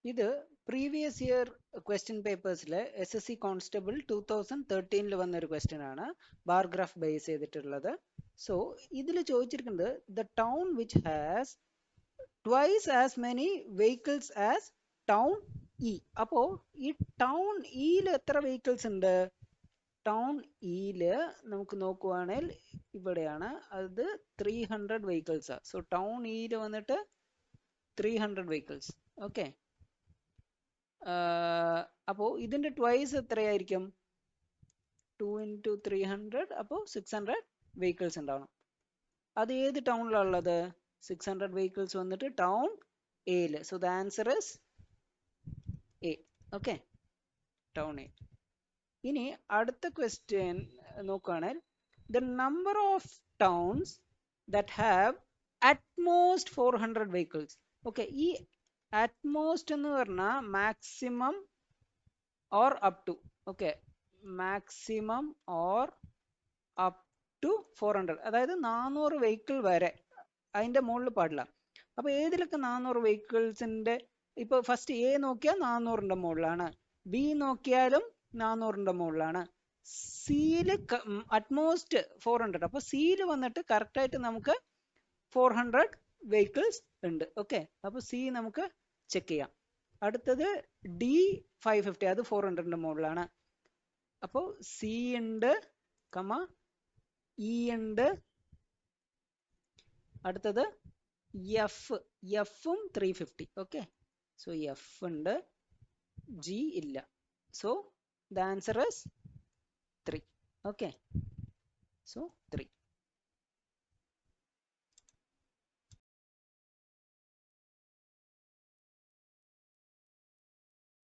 ഇത് previous year question പേപ്പേഴ്സിൽ SSC constable 2013 വന്നൊരു ക്വസ്റ്റ്യൻ ആണ്, ബാർ ഗ്രാഫ് ബേസ് ചെയ്തിട്ടുള്ളത്. സോ ഇതിൽ ചോദിച്ചിരിക്കുന്നത് the town which has twice as many vehicles as town E. അപ്പോൾ ഈ ടൗൺ ഇയിൽ എത്ര വെഹിക്കിൾസ് ഉണ്ട്? ടൗൺ ഇയില് നമുക്ക് നോക്കുവാണെങ്കിൽ ഇവിടെയാണ്, അത് 300 വെഹിക്കിൾസ്. സോ ടൗൺ ഇയിൽ വന്നിട്ട് 300 വെഹിക്കിൾസ്. ഓക്കെ, അപ്പോൾ ഇതിന്റെ ട്വൈസ് എത്രയായിരിക്കും? 2 into 300, അപ്പോൾ 600 വെഹിക്കിൾസ് ഉണ്ടാവണം. അത് ഏത് ടൗണിലാണ് ഉള്ളത്? 600 വെഹിക്കിൾസ് വന്നിട്ട് ടൗൺ എയിൽ. So the answer is A. Okay, town A. ഇനി അടുത്ത ക്വസ്റ്റ്യൻ നോക്കുകയാണെങ്കിൽ the number of towns that have at most 400 vehicles. Okay, ഈ അറ്റ്മോസ്റ്റ് എന്ന് പറഞ്ഞാൽ maximum or up to. Okay, maximum or up to 400, അതായത് 400 വെഹിക്കിൾ വരെ, അതിന്റെ മുകളിൽ പാടില്ല. അപ്പൊ ഏതിലൊക്കെ 400 വെഹിക്കിൾസിന്റെ, ഇപ്പൊ ഫസ്റ്റ് എ നോക്കിയാൽ 400ന്റെ മുകളിലാണ്, ബി നോക്കിയാലും 400ന്റെ മുകളിലാണ്, സിയില് അറ്റ്മോസ്റ്റ് 400. അപ്പൊ സിയിൽ വന്നിട്ട് കറക്റ്റ് ആയിട്ട് നമുക്ക് 400 വെഹിക്കിൾസ് ഉണ്ട്. ഓക്കെ, അപ്പൊ സി നമുക്ക് ചെക്ക് ചെയ്യാം. അടുത്തത് ഡി 550, അത് 400ന്റെ മുകളിലാണ്. അപ്പോൾ സി ഉണ്ട്, ഇ ഉണ്ട്. അടുത്തത് എഫും 350. ഓക്കെ, സോ എഫ് ഉണ്ട്, ജി ഇല്ല. So the answer is 3. Okay, so 3.